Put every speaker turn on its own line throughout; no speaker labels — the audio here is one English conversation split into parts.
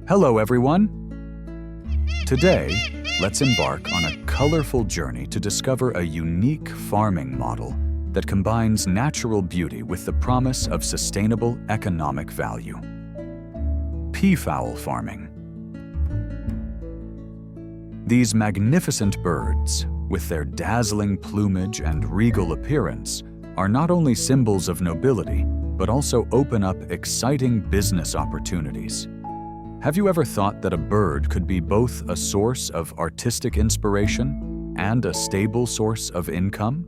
Hello everyone! Today, let's embark on a colorful journey to discover a unique farming model that combines natural beauty with the promise of sustainable economic value. Peafowl farming. These magnificent birds, with their dazzling plumage and regal appearance, are not only symbols of nobility, but also open up exciting business opportunities. Have you ever thought that a bird could be both a source of artistic inspiration and a stable source of income?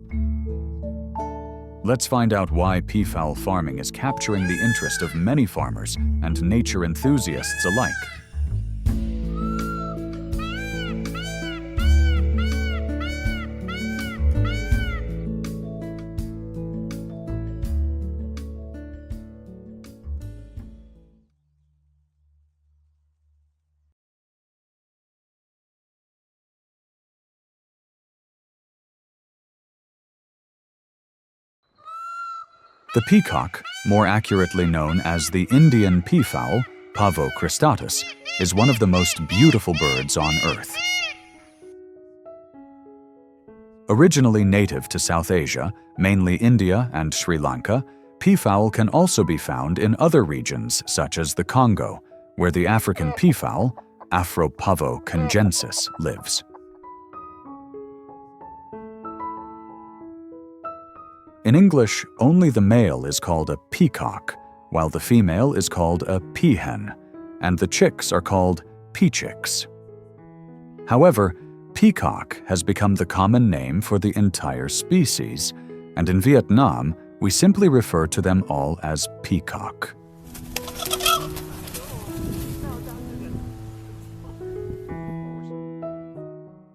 Let's find out why peafowl farming is capturing the interest of many farmers and nature enthusiasts alike. The peacock, more accurately known as the Indian peafowl, Pavo cristatus, is one of the most beautiful birds on Earth. Originally native to South Asia, mainly India and Sri Lanka, peafowl can also be found in other regions such as the Congo, where the African peafowl, Afropavo congensis, lives. In English, only the male is called a peacock, while the female is called a peahen, and the chicks are called peachicks. However, peacock has become the common name for the entire species, and in Vietnam, we simply refer to them all as peacock.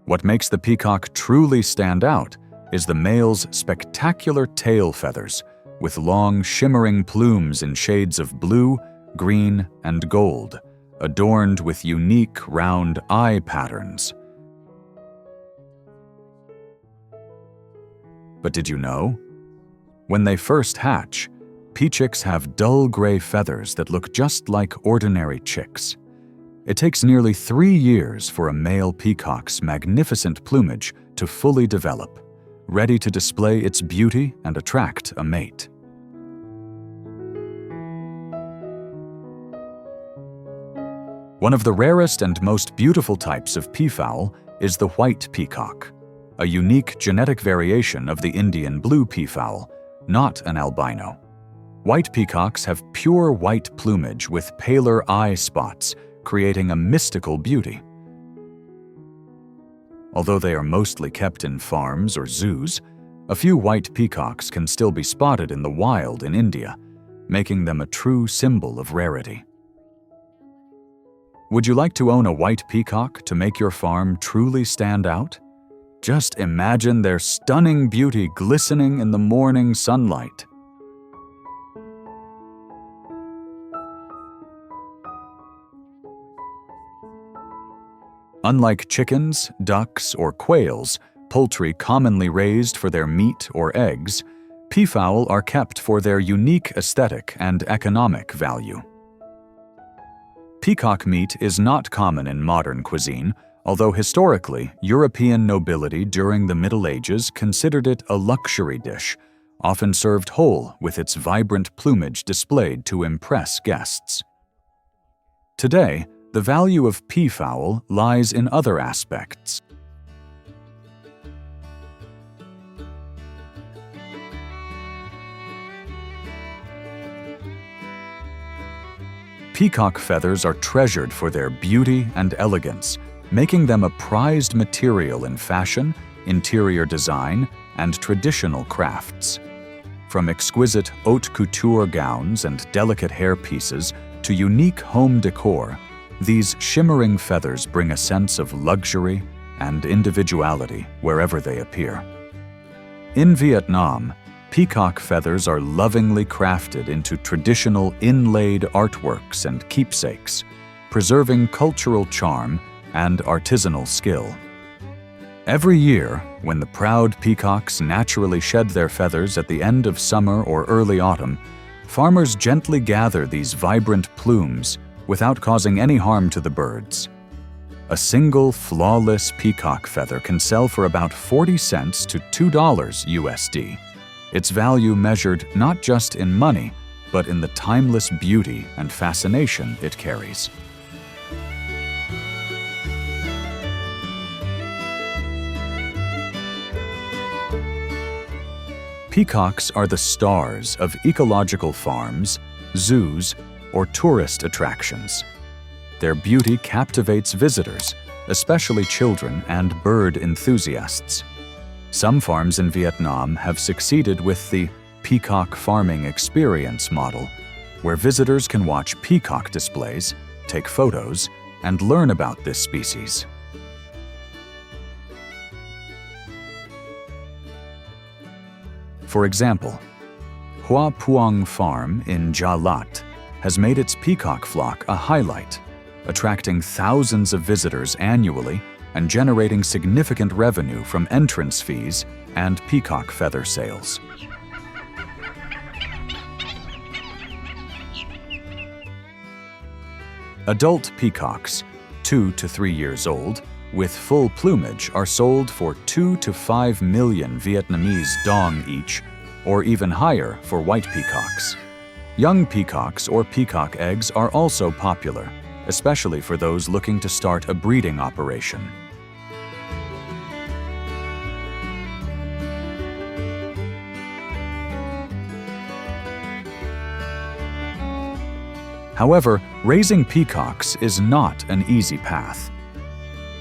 What makes the peacock truly stand out is the male's spectacular tail feathers, with long, shimmering plumes in shades of blue, green, and gold, adorned with unique round eye patterns. But did you know? When they first hatch, peachicks have dull gray feathers that look just like ordinary chicks. It takes nearly 3 years for a male peacock's magnificent plumage to fully develop, ready to display its beauty and attract a mate. One of the rarest and most beautiful types of peafowl is the white peacock, a unique genetic variation of the Indian blue peafowl, not an albino. White peacocks have pure white plumage with paler eye spots, creating a mystical beauty. Although they are mostly kept in farms or zoos, a few white peacocks can still be spotted in the wild in India, making them a true symbol of rarity. Would you like to own a white peacock to make your farm truly stand out? Just imagine their stunning beauty glistening in the morning sunlight. Unlike chickens, ducks, or quails, poultry commonly raised for their meat or eggs, peafowl are kept for their unique aesthetic and economic value. Peacock meat is not common in modern cuisine, although historically, European nobility during the Middle Ages considered it a luxury dish, often served whole with its vibrant plumage displayed to impress guests. Today, the value of peafowl lies in other aspects. Peacock feathers are treasured for their beauty and elegance, making them a prized material in fashion, interior design, and traditional crafts. From exquisite haute couture gowns and delicate hair pieces to unique home decor, these shimmering feathers bring a sense of luxury and individuality wherever they appear. In Vietnam, peacock feathers are lovingly crafted into traditional inlaid artworks and keepsakes, preserving cultural charm and artisanal skill. Every year, when the proud peacocks naturally shed their feathers at the end of summer or early autumn, farmers gently gather these vibrant plumes, without causing any harm to the birds. A single flawless peacock feather can sell for about 40 cents to $2 USD. Its value measured not just in money, but in the timeless beauty and fascination it carries. Peacocks are the stars of ecological farms, zoos, or tourist attractions. Their beauty captivates visitors, especially children and bird enthusiasts. Some farms in Vietnam have succeeded with the peacock farming experience model, where visitors can watch peacock displays, take photos, and learn about this species. For example, Hoa Puong Farm in Ja Lat has made its peacock flock a highlight, attracting thousands of visitors annually and generating significant revenue from entrance fees and peacock feather sales. Adult peacocks, 2 to 3 years old, with full plumage are sold for 2 to 5 million Vietnamese dong each, or even higher for white peacocks. Young peacocks or peacock eggs are also popular, especially for those looking to start a breeding operation. However, raising peacocks is not an easy path.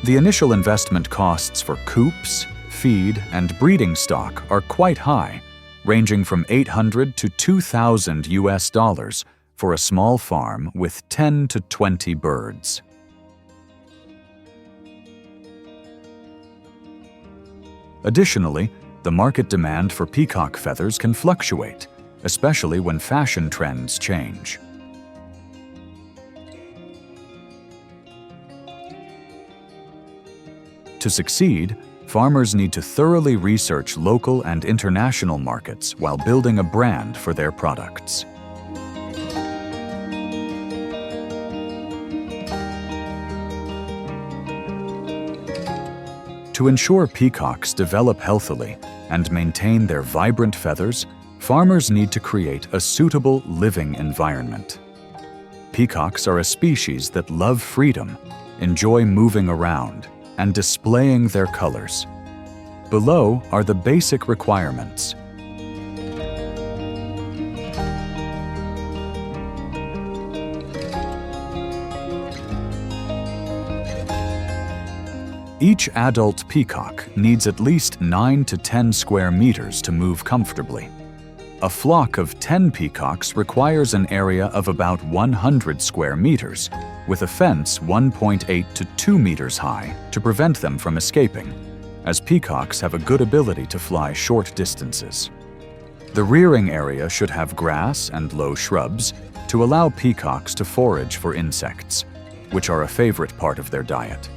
The initial investment costs for coops, feed, and breeding stock are quite high, ranging from $800 to $2,000 US for a small farm with 10 to 20 birds. Additionally, the market demand for peacock feathers can fluctuate, especially when fashion trends change. To succeed, farmers need to thoroughly research local and international markets while building a brand for their products. To ensure peacocks develop healthily and maintain their vibrant feathers, farmers need to create a suitable living environment. Peacocks are a species that love freedom, enjoy moving around, and displaying their colors. Below are the basic requirements. Each adult peacock needs at least 9 to 10 square meters to move comfortably. A flock of 10 peacocks requires an area of about 100 square meters, with a fence 1.8 to 2 meters high to prevent them from escaping, as peacocks have a good ability to fly short distances. The rearing area should have grass and low shrubs to allow peacocks to forage for insects, which are a favorite part of their diet.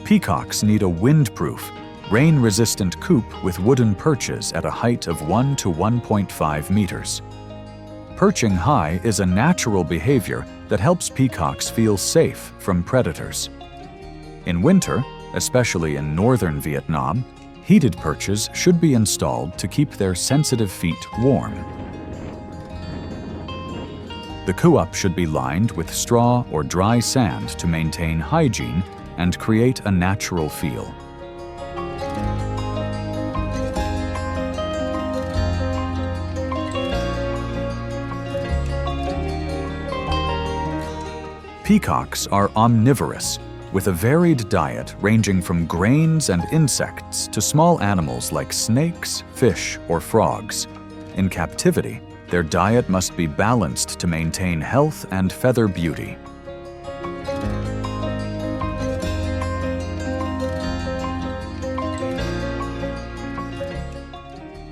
Peacocks need a windproof, rain-resistant coop with wooden perches at a height of 1 to 1.5 meters. Perching high is a natural behavior that helps peacocks feel safe from predators. In winter, especially in northern Vietnam, heated perches should be installed to keep their sensitive feet warm. The coop should be lined with straw or dry sand to maintain hygiene and create a natural feel. Peacocks are omnivorous, with a varied diet ranging from grains and insects to small animals like snakes, fish, or frogs. In captivity, their diet must be balanced to maintain health and feather beauty.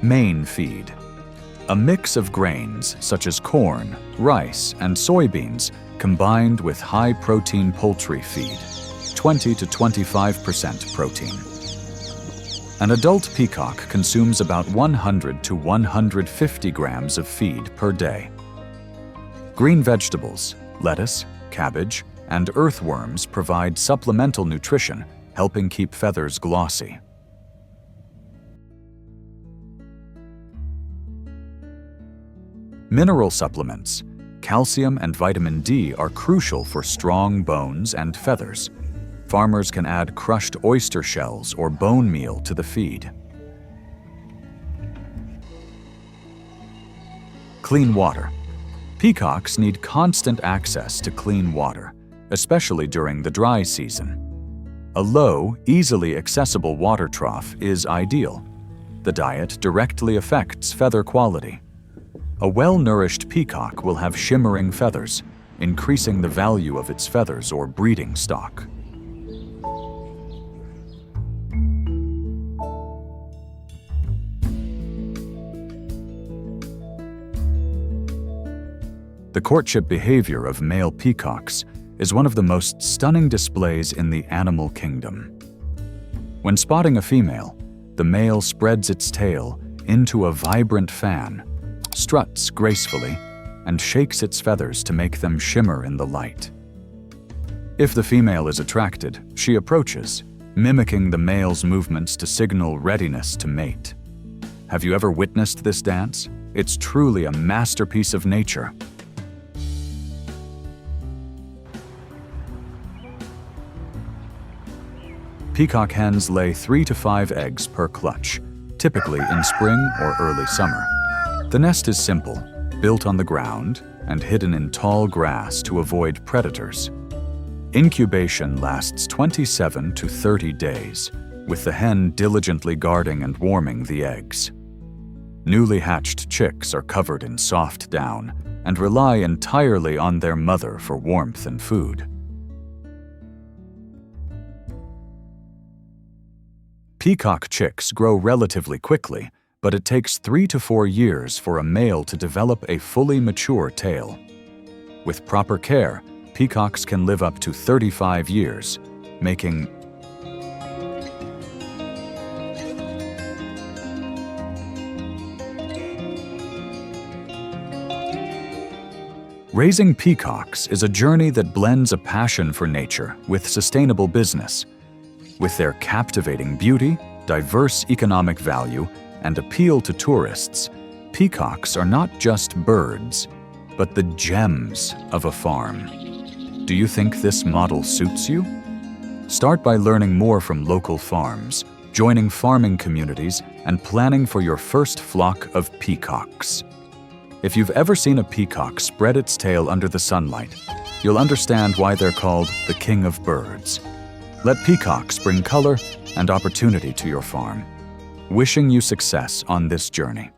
Main feed. A mix of grains such as corn, rice, and soybeans combined with high-protein poultry feed, 20 to 25% protein. An adult peacock consumes about 100 to 150 grams of feed per day. Green vegetables, lettuce, cabbage, and earthworms provide supplemental nutrition, helping keep feathers glossy. Mineral supplements, calcium and vitamin D are crucial for strong bones and feathers. Farmers can add crushed oyster shells or bone meal to the feed. Clean water. Peacocks need constant access to clean water, especially during the dry season. A low, easily accessible water trough is ideal. The diet directly affects feather quality. A well-nourished peacock will have shimmering feathers, increasing the value of its feathers or breeding stock. The courtship behavior of male peacocks is one of the most stunning displays in the animal kingdom. When spotting a female, the male spreads its tail into a vibrant fan, struts gracefully, and shakes its feathers to make them shimmer in the light. If the female is attracted, she approaches, mimicking the male's movements to signal readiness to mate. Have you ever witnessed this dance? It's truly a masterpiece of nature. Peacock hens lay 3 to 5 eggs per clutch, typically in spring or early summer. The nest is simple, built on the ground and hidden in tall grass to avoid predators. Incubation lasts 27 to 30 days, with the hen diligently guarding and warming the eggs. Newly hatched chicks are covered in soft down and rely entirely on their mother for warmth and food. Peacock chicks grow relatively quickly, but it takes 3 to 4 years for a male to develop a fully mature tail. With proper care, peacocks can live up to 35 years, making Raising peacocks is a journey that blends a passion for nature with sustainable business. With their captivating beauty, diverse economic value, and appeal to tourists, peacocks are not just birds, but the gems of a farm. Do you think this model suits you? Start by learning more from local farms, joining farming communities, and planning for your first flock of peacocks. If you've ever seen a peacock spread its tail under the sunlight, you'll understand why they're called the king of birds. Let peacocks bring color and opportunity to your farm. Wishing you success on this journey.